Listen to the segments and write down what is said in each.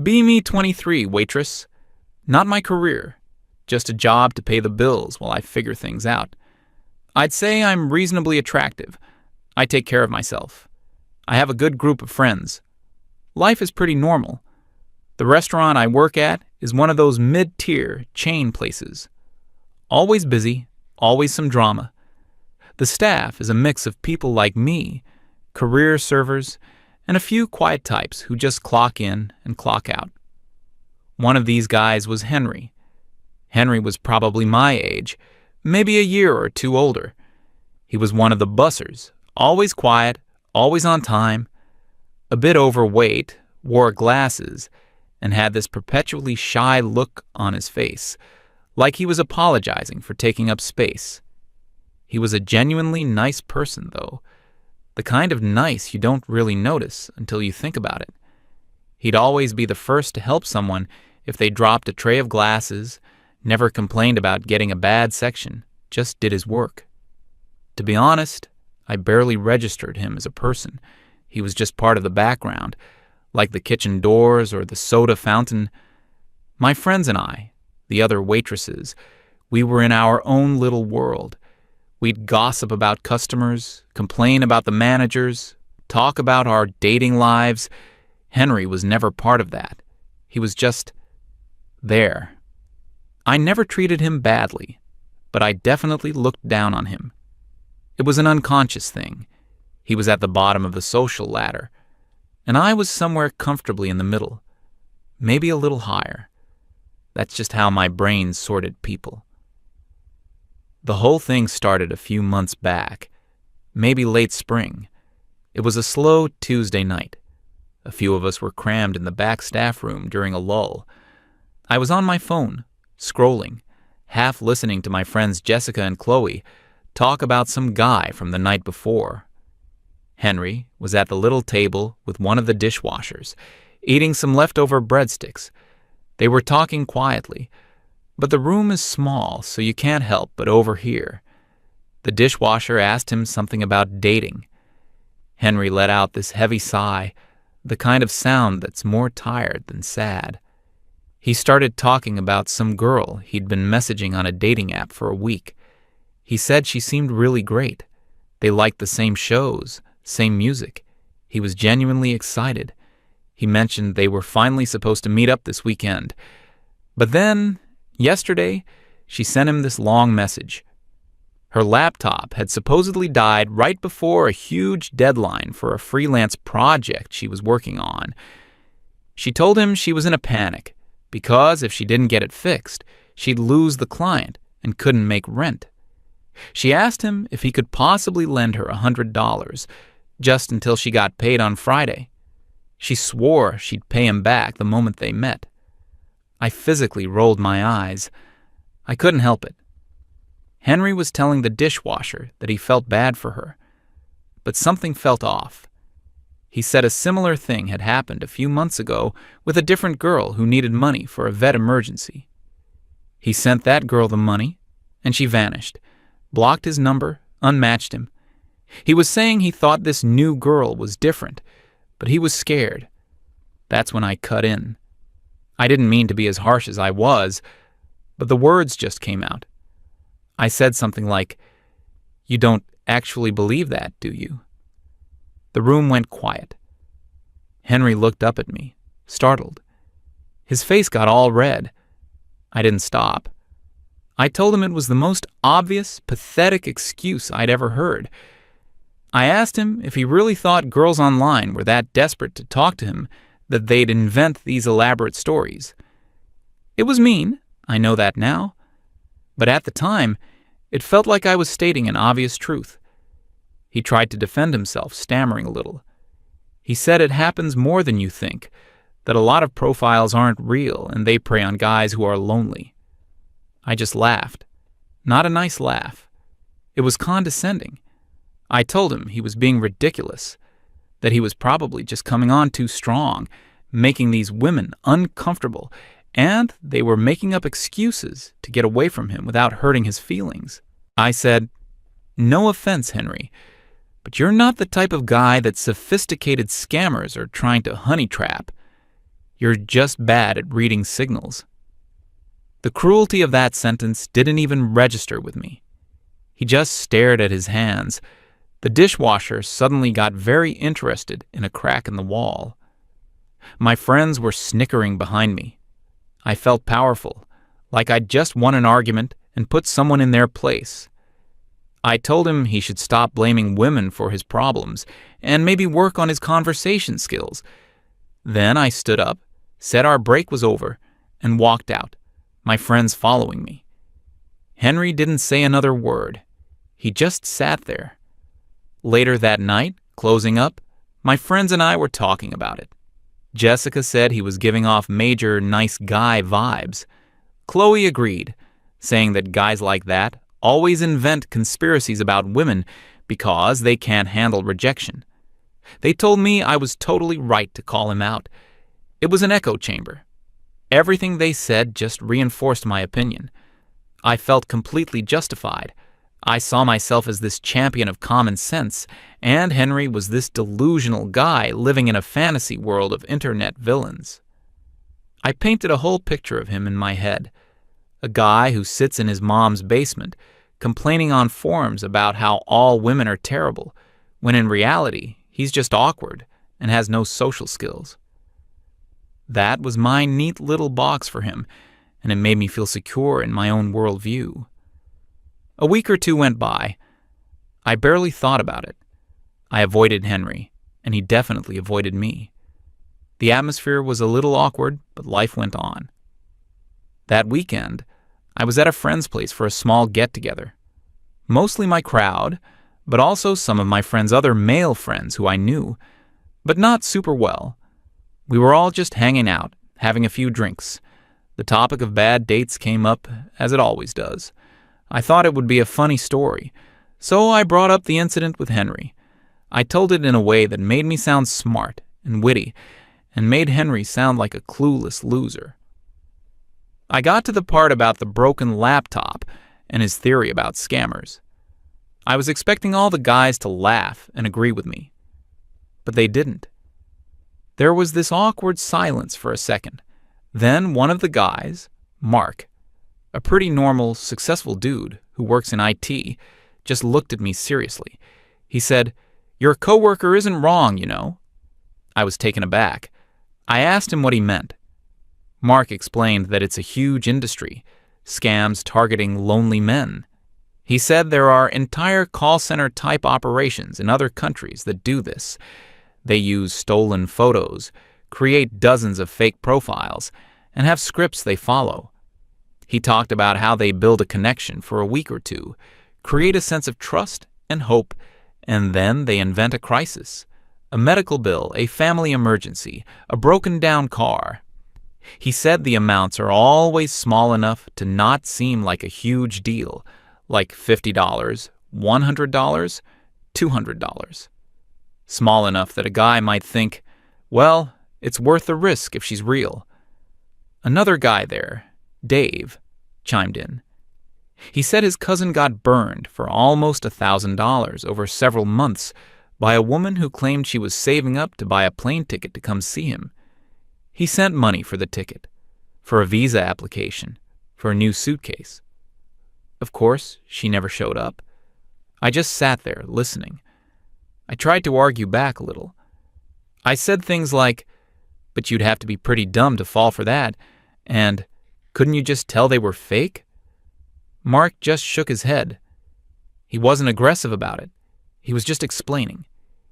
Be me 23, waitress. Not my career. Just a job to pay the bills while I figure things out. I'd say I'm reasonably attractive. I take care of myself. I have a good group of friends. Life is pretty normal. The restaurant I work at is one of those mid-tier chain places. Always busy, always some drama. The staff is a mix of people like me, career servers, and a few quiet types who just clock in and clock out. One of these guys was Henry. Henry was probably my age, maybe a year or two older. He was one of the bussers, always quiet, always on time, a bit overweight, wore glasses, and had this perpetually shy look on his face, like he was apologizing for taking up space. He was a genuinely nice person, though, the kind of nice you don't really notice until you think about it. He'd always be the first to help someone if they dropped a tray of glasses, never complained about getting a bad section, just did his work. To be honest, I barely registered him as a person. He was just part of the background, like the kitchen doors or the soda fountain. My friends and I, the other waitresses, we were in our own little world. We'd gossip about customers, complain about the managers, talk about our dating lives. Henry was never part of that. He was just there. I never treated him badly, but I definitely looked down on him. It was an unconscious thing. He was at the bottom of the social ladder, and I was somewhere comfortably in the middle, maybe a little higher. That's just how my brain sorted people. The whole thing started a few months back, maybe late spring. It was a slow Tuesday night. A few of us were crammed in the back staff room during a lull. I was on my phone, scrolling, half listening to my friends Jessica and Chloe talk about some guy from the night before. Henry was at the little table with one of the dishwashers, eating some leftover breadsticks. They were talking quietly, but the room is small, so you can't help but overhear. The dishwasher asked him something about dating. Henry let out this heavy sigh, the kind of sound that's more tired than sad. He started talking about some girl he'd been messaging on a dating app for a week. He said she seemed really great. They liked the same shows, same music. He was genuinely excited. He mentioned they were finally supposed to meet up this weekend. But then, yesterday, she sent him this long message. Her laptop had supposedly died right before a huge deadline for a freelance project she was working on. She told him she was in a panic because if she didn't get it fixed, she'd lose the client and couldn't make rent. She asked him if he could possibly lend her $100 just until she got paid on Friday. She swore she'd pay him back the moment they met. I physically rolled my eyes. I couldn't help it. Henry was telling the dishwasher that he felt bad for her, but something felt off. He said a similar thing had happened a few months ago with a different girl who needed money for a vet emergency. He sent that girl the money, and she vanished, blocked his number, unmatched him. He was saying he thought this new girl was different, but he was scared. That's when I cut in. I didn't mean to be as harsh as I was, but the words just came out. I said something like, "You don't actually believe that, do you?" The room went quiet. Henry looked up at me, startled. His face got all red. I didn't stop. I told him it was the most obvious, pathetic excuse I'd ever heard. I asked him if he really thought girls online were that desperate to talk to him that they'd invent these elaborate stories. It was mean, I know that now, but at the time, it felt like I was stating an obvious truth. He tried to defend himself, stammering a little. He said it happens more than you think, that a lot of profiles aren't real and they prey on guys who are lonely. I just laughed. Not a nice laugh. It was condescending. I told him he was being ridiculous, that he was probably just coming on too strong, making these women uncomfortable, and they were making up excuses to get away from him without hurting his feelings. I said, "No offense, Henry, but you're not the type of guy that sophisticated scammers are trying to honey trap. You're just bad at reading signals." The cruelty of that sentence didn't even register with me. He just stared at his hands. The dishwasher suddenly got very interested in a crack in the wall. My friends were snickering behind me. I felt powerful, like I'd just won an argument and put someone in their place. I told him he should stop blaming women for his problems and maybe work on his conversation skills. Then I stood up, said our break was over, and walked out, my friends following me. Henry didn't say another word. He just sat there. Later that night, closing up, my friends and I were talking about it. Jessica said he was giving off major nice guy vibes. Chloe agreed, saying that guys like that always invent conspiracies about women because they can't handle rejection. They told me I was totally right to call him out. It was an echo chamber. Everything they said just reinforced my opinion. I felt completely justified. I saw myself as this champion of common sense, and Henry was this delusional guy living in a fantasy world of internet villains. I painted a whole picture of him in my head. A guy who sits in his mom's basement, complaining on forums about how all women are terrible, when in reality, he's just awkward and has no social skills. That was my neat little box for him, and it made me feel secure in my own worldview. A week or two went by. I barely thought about it. I avoided Henry, and he definitely avoided me. The atmosphere was a little awkward, but life went on. That weekend, I was at a friend's place for a small get-together. Mostly my crowd, but also some of my friends' other male friends who I knew, but not super well. We were all just hanging out, having a few drinks. The topic of bad dates came up, as it always does. I thought it would be a funny story, so I brought up the incident with Henry. I told it in a way that made me sound smart and witty, and made Henry sound like a clueless loser. I got to the part about the broken laptop and his theory about scammers. I was expecting all the guys to laugh and agree with me, but they didn't. There was this awkward silence for a second. Then one of the guys, Mark, a pretty normal, successful dude who works in IT, just looked at me seriously. He said, "Your coworker isn't wrong, you know." I was taken aback. I asked him what he meant. Mark explained that it's a huge industry, scams targeting lonely men. He said there are entire call center type operations in other countries that do this. They use stolen photos, create dozens of fake profiles, and have scripts they follow. He talked about how they build a connection for a week or two, create a sense of trust and hope, and then they invent a crisis, a medical bill, a family emergency, a broken-down car. He said the amounts are always small enough to not seem like a huge deal, like $50, $100, $200. Small enough that a guy might think, well, it's worth the risk if she's real. Another guy there, Dave, chimed in. He said his cousin got burned for almost $1,000 over several months by a woman who claimed she was saving up to buy a plane ticket to come see him. He sent money for the ticket, for a visa application, for a new suitcase. Of course, she never showed up. I just sat there, listening. I tried to argue back a little. I said things like, "But you'd have to be pretty dumb to fall for that," and "Couldn't you just tell they were fake?" Mark just shook his head. He wasn't aggressive about it. He was just explaining.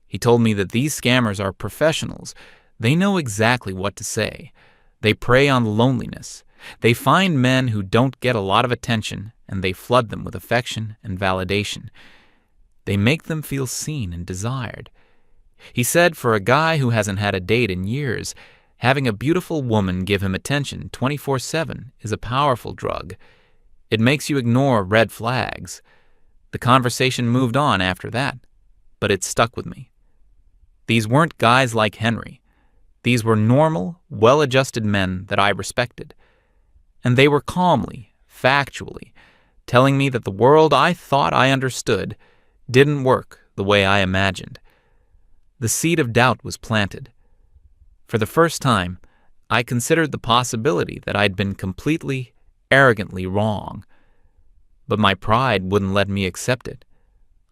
He told me that these scammers are professionals. They know exactly what to say. They prey on loneliness. They find men who don't get a lot of attention, and they flood them with affection and validation. They make them feel seen and desired. He said for a guy who hasn't had a date in years, having a beautiful woman give him attention 24/7 is a powerful drug. It makes you ignore red flags. The conversation moved on after that, but it stuck with me. These weren't guys like Henry. These were normal, well-adjusted men that I respected. And they were calmly, factually, telling me that the world I thought I understood didn't work the way I imagined. The seed of doubt was planted. For the first time, I considered the possibility that I'd been completely, arrogantly wrong. But my pride wouldn't let me accept it.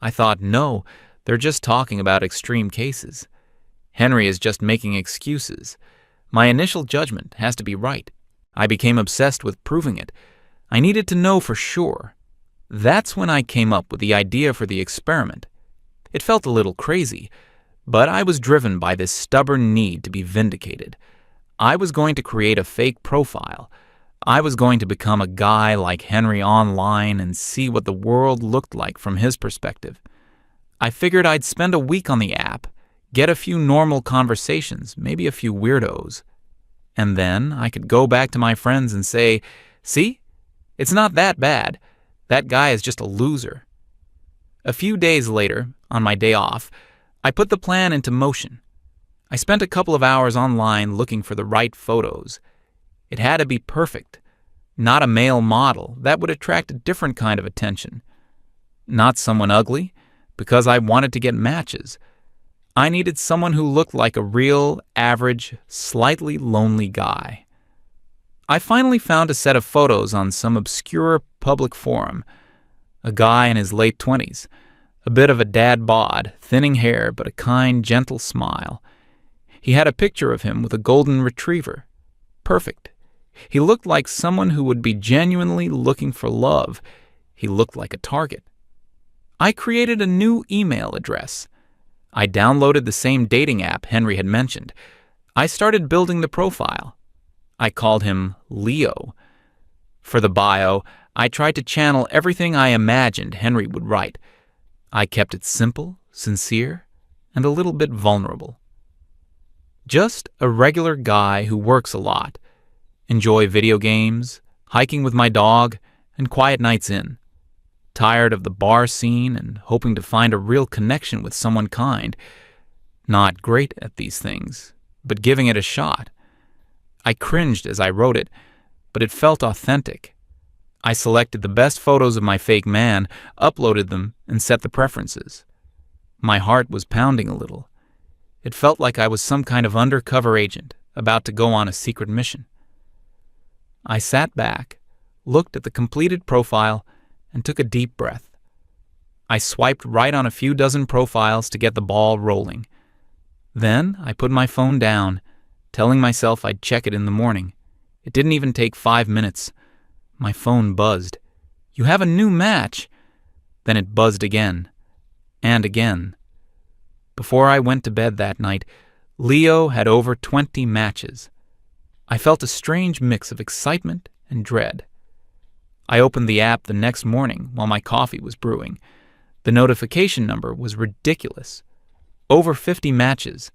I thought, no, they're just talking about extreme cases. Henry is just making excuses. My initial judgment has to be right. I became obsessed with proving it. I needed to know for sure. That's when I came up with the idea for the experiment. It felt a little crazy, but I was driven by this stubborn need to be vindicated. I was going to create a fake profile. I was going to become a guy like Henry online and see what the world looked like from his perspective. I figured I'd spend a week on the app, get a few normal conversations, maybe a few weirdos. And then I could go back to my friends and say, see, it's not that bad. That guy is just a loser. A few days later, on my day off, I put the plan into motion. I spent a couple of hours online looking for the right photos. It had to be perfect, not a male model. That would attract a different kind of attention. Not someone ugly, because I wanted to get matches. I needed someone who looked like a real, average, slightly lonely guy. I finally found a set of photos on some obscure public forum. A guy in his late 20s, a bit of a dad bod, thinning hair but a kind, gentle smile. He had a picture of him with a golden retriever. Perfect. He looked like someone who would be genuinely looking for love. He looked like a target. I created a new email address. I downloaded the same dating app Henry had mentioned. I started building the profile. I called him Leo. For the bio, I tried to channel everything I imagined Henry would write. I kept it simple, sincere, and a little bit vulnerable. Just a regular guy who works a lot. Enjoy video games, hiking with my dog, and quiet nights in. Tired of the bar scene and hoping to find a real connection with someone kind. Not great at these things, but giving it a shot. I cringed as I wrote it, but it felt authentic. I selected the best photos of my fake man, uploaded them, and set the preferences. My heart was pounding a little. It felt like I was some kind of undercover agent about to go on a secret mission. I sat back, looked at the completed profile, and took a deep breath. I swiped right on a few dozen profiles to get the ball rolling. Then I put my phone down, telling myself I'd check it in the morning. It didn't even take 5 minutes. My phone buzzed. "You have a new match." Then it buzzed again, and again. Before I went to bed that night, Leo had over 20 matches. I felt a strange mix of excitement and dread. I opened the app the next morning while my coffee was brewing. The notification number was ridiculous. Over 50 matches,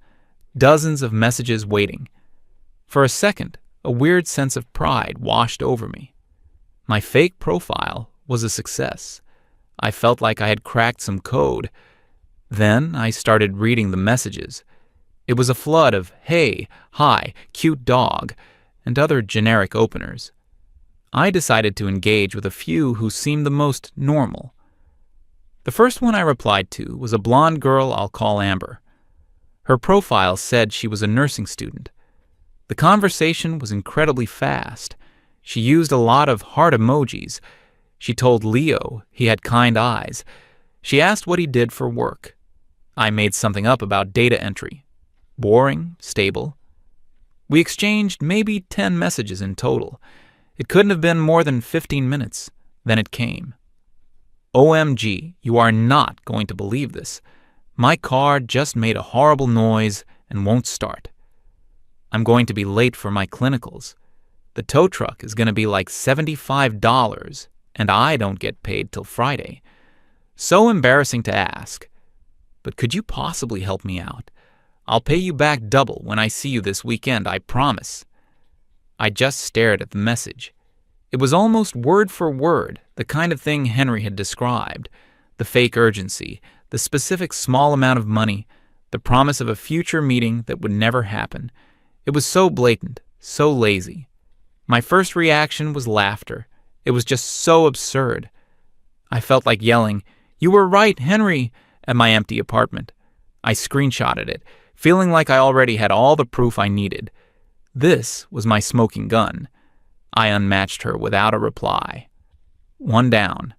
dozens of messages waiting. For a second, a weird sense of pride washed over me. My fake profile was a success. I felt like I had cracked some code. Then I started reading the messages. It was a flood of "hey," "hi," "cute dog," and other generic openers. I decided to engage with a few who seemed the most normal. The first one I replied to was a blonde girl I'll call Amber. Her profile said she was a nursing student. The conversation was incredibly fast. She used a lot of heart emojis. She told Leo he had kind eyes. She asked what he did for work. I made something up about data entry. Boring, stable. We exchanged maybe 10 messages in total. It couldn't have been more than 15 minutes. Then it came. OMG, you are not going to believe this. My car just made a horrible noise and won't start. I'm going to be late for my clinicals. The tow truck is going to be like $75, and I don't get paid till Friday. So embarrassing to ask. But could you possibly help me out? I'll pay you back double when I see you this weekend, I promise. I just stared at the message. It was almost word for word the kind of thing Henry had described. The fake urgency, the specific small amount of money, the promise of a future meeting that would never happen. It was so blatant, so lazy. My first reaction was laughter. It was just so absurd. I felt like yelling, "You were right, Henry," at my empty apartment. I screenshotted it, feeling like I already had all the proof I needed. This was my smoking gun. I unmatched her without a reply. One down.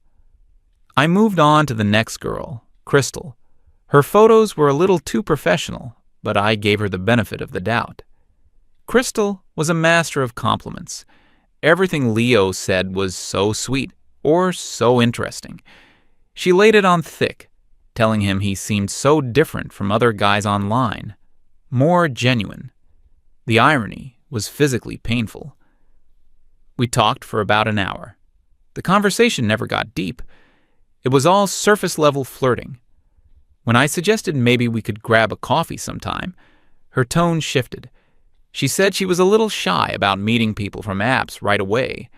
I moved on to the next girl, Crystal. Her photos were a little too professional, but I gave her the benefit of the doubt. Crystal was a master of compliments. Everything Leo said was so sweet or so interesting. She laid it on thick, telling him he seemed so different from other guys online, more genuine. The irony was physically painful. We talked for about an hour. The conversation never got deep. It was all surface-level flirting. When I suggested maybe we could grab a coffee sometime, her tone shifted. She said she was a little shy about meeting people from apps right away.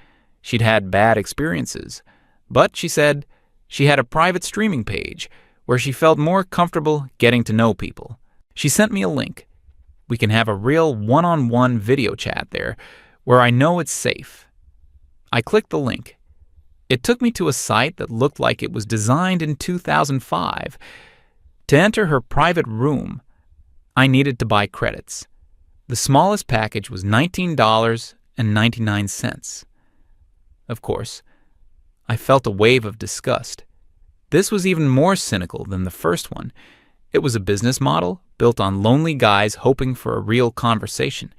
She'd had bad experiences, but she said she had a private streaming page where she felt more comfortable getting to know people. She sent me a link. We can have a real one-on-one video chat there where I know it's safe. I clicked the link. It took me to a site that looked like it was designed in 2005. To enter her private room, I needed to buy credits. The smallest package was $19.99. Of course, I felt a wave of disgust. This was even more cynical than the first one. It was a business model built on lonely guys hoping for a real conversation.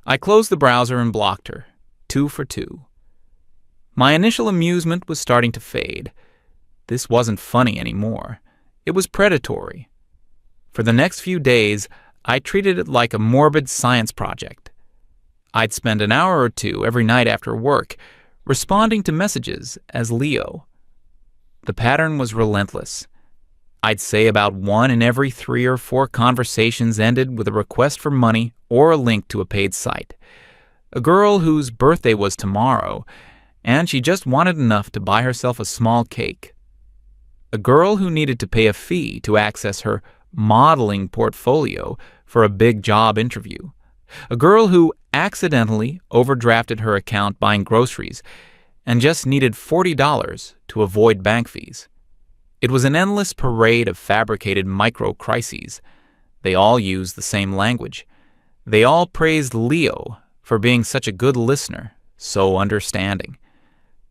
I closed the browser and blocked her, 2 for 2. My initial amusement was starting to fade. This wasn't funny anymore. It was predatory. For the next few days, I treated it like a morbid science project. I'd spend an hour or two every night after work responding to messages as Leo. The pattern was relentless. I'd say about 1 in every 3 or 4 conversations ended with a request for money or a link to a paid site. A girl whose birthday was tomorrow, and she just wanted enough to buy herself a small cake. A girl who needed to pay a fee to access her modeling portfolio for a big job interview. A girl who accidentally overdrafted her account buying groceries and just needed $40 to avoid bank fees. It was an endless parade of fabricated micro-crises. They all used the same language. They all praised Leo for being such a good listener, so understanding.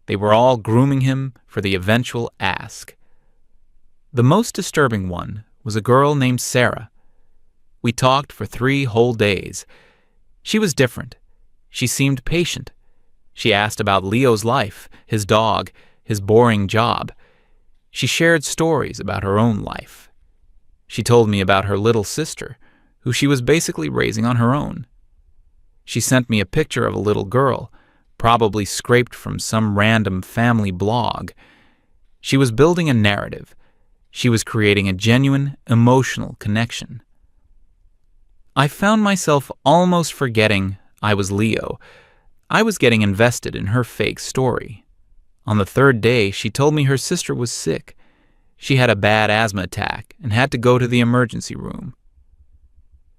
They were all grooming him for the eventual ask. The most disturbing one was a girl named Sarah. We talked for 3 whole days. She was different. She seemed patient. She asked about Leo's life, his dog, his boring job. She shared stories about her own life. She told me about her little sister, who she was basically raising on her own. She sent me a picture of a little girl, probably scraped from some random family blog. She was building a narrative. She was creating a genuine, emotional connection. I found myself almost forgetting I was Leo. I was getting invested in her fake story. On the 3rd day, she told me her sister was sick. She had a bad asthma attack and had to go to the emergency room.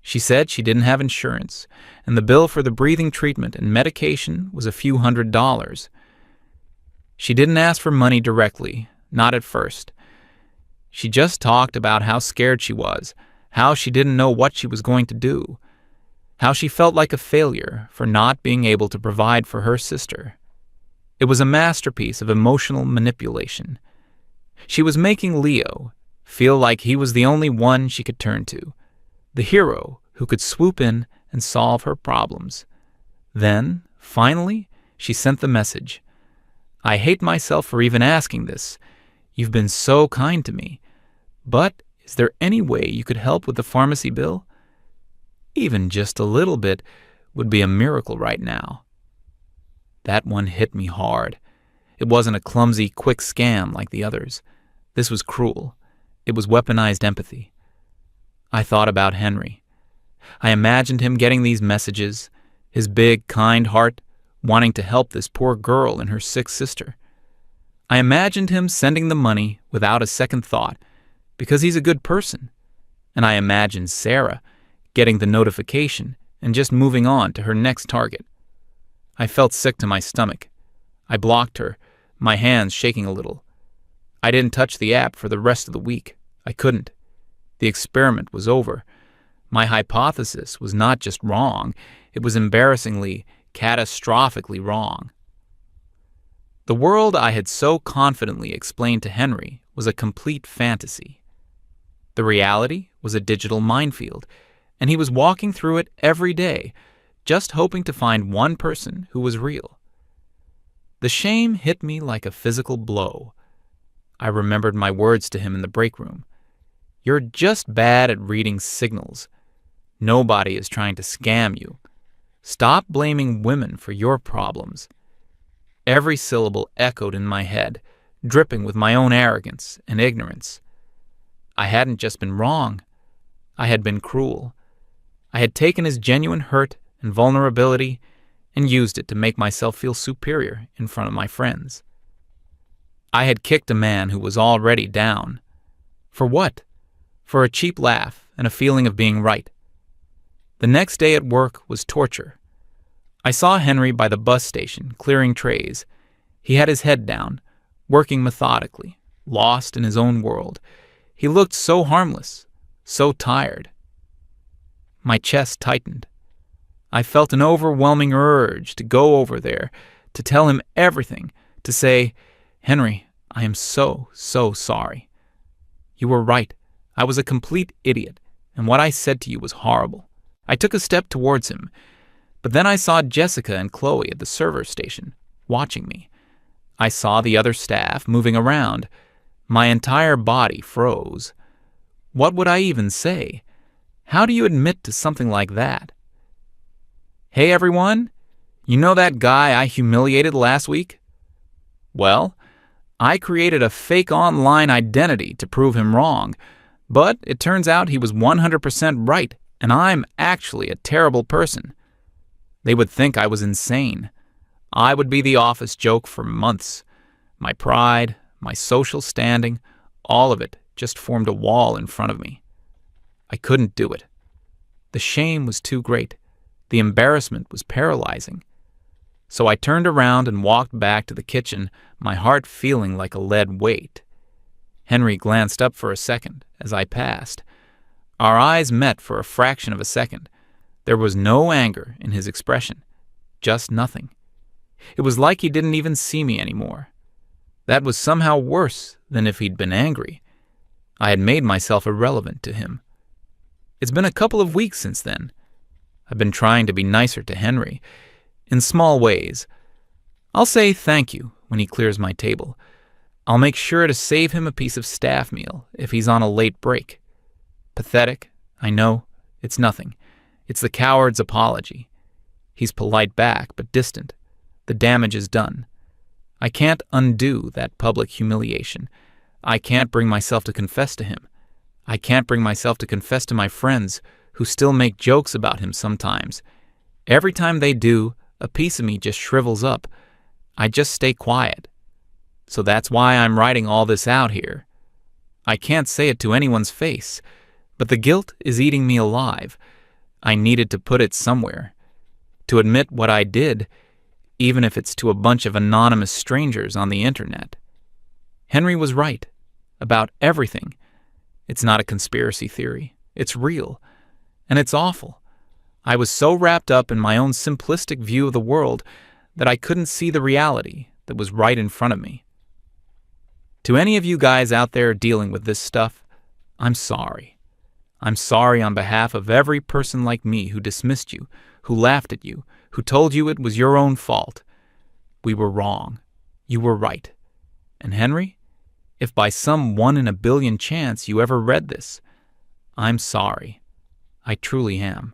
She said she didn't have insurance, and the bill for the breathing treatment and medication was a few $100s. She didn't ask for money directly, not at first. She just talked about how scared she was, how she didn't know what she was going to do, how she felt like a failure for not being able to provide for her sister. It was a masterpiece of emotional manipulation. She was making Leo feel like he was the only one she could turn to, the hero who could swoop in and solve her problems. Then, finally, she sent the message. "I hate myself for even asking this. You've been so kind to me. But is there any way you could help with the pharmacy bill? Even just a little bit would be a miracle right now." That one hit me hard. It wasn't a clumsy, quick scam like the others. This was cruel. It was weaponized empathy. I thought about Henry. I imagined him getting these messages, his big, kind heart wanting to help this poor girl and her sick sister. I imagined him sending the money without a second thought, because he's a good person. And I imagined Sarah getting the notification and just moving on to her next target. I felt sick to my stomach. I blocked her, my hands shaking a little. I didn't touch the app for the rest of the week. I couldn't. The experiment was over. My hypothesis was not just wrong, it was embarrassingly, catastrophically wrong. The world I had so confidently explained to Henry was a complete fantasy. The reality was a digital minefield, and he was walking through it every day, just hoping to find one person who was real. The shame hit me like a physical blow. I remembered my words to him in the break room. You're just bad at reading signals. Nobody is trying to scam you. Stop blaming women for your problems. Every syllable echoed in my head, dripping with my own arrogance and ignorance. I hadn't just been wrong. I had been cruel. I had taken his genuine hurt and vulnerability and used it to make myself feel superior in front of my friends. I had kicked a man who was already down. For what? For a cheap laugh and a feeling of being right. The next day at work was torture. I saw Henry by the bus station, clearing trays. He had his head down, working methodically, lost in his own world. He looked so harmless, so tired. My chest tightened. I felt an overwhelming urge to go over there, to tell him everything, to say, Henry, I am so sorry. You were right. I was a complete idiot, and what I said to you was horrible. I took a step towards him, but then I saw Jessica and Chloe at the server station, watching me. I saw the other staff moving around. My entire body froze. What would I even say? How do you admit to something like that? Hey everyone, you know that guy I humiliated last week? Well, I created a fake online identity to prove him wrong, but it turns out he was 100% right, and I'm actually a terrible person. They would think I was insane. I would be the office joke for months. My pride, my social standing, all of it just formed a wall in front of me. I couldn't do it. The shame was too great. The embarrassment was paralyzing. So I turned around and walked back to the kitchen, my heart feeling like a lead weight. Henry glanced up for a second as I passed. Our eyes met for a fraction of a second. There was no anger in his expression, just nothing. It was like he didn't even see me anymore. That was somehow worse than if he'd been angry. I had made myself irrelevant to him. It's been a couple of weeks since then. I've been trying to be nicer to Henry, in small ways. I'll say thank you when he clears my table. I'll make sure to save him a piece of staff meal if he's on a late break. Pathetic, I know. It's nothing. It's the coward's apology. He's polite back, but distant. The damage is done. I can't undo that public humiliation. I can't bring myself to confess to him. I can't bring myself to confess to my friends, who still make jokes about him sometimes. Every time they do, a piece of me just shrivels up. I just stay quiet. So that's why I'm writing all this out here. I can't say it to anyone's face, but the guilt is eating me alive. I needed to put it somewhere. To admit what I did, even if it's to a bunch of anonymous strangers on the internet. Henry was right. About everything. It's not a conspiracy theory. It's real. And it's awful. I was so wrapped up in my own simplistic view of the world that I couldn't see the reality that was right in front of me. To any of you guys out there dealing with this stuff, I'm sorry. I'm sorry on behalf of every person like me who dismissed you, who laughed at you, who told you it was your own fault. We were wrong. You were right. And Henry, if by some 1 in a billion chance you ever read this, I'm sorry. I truly am.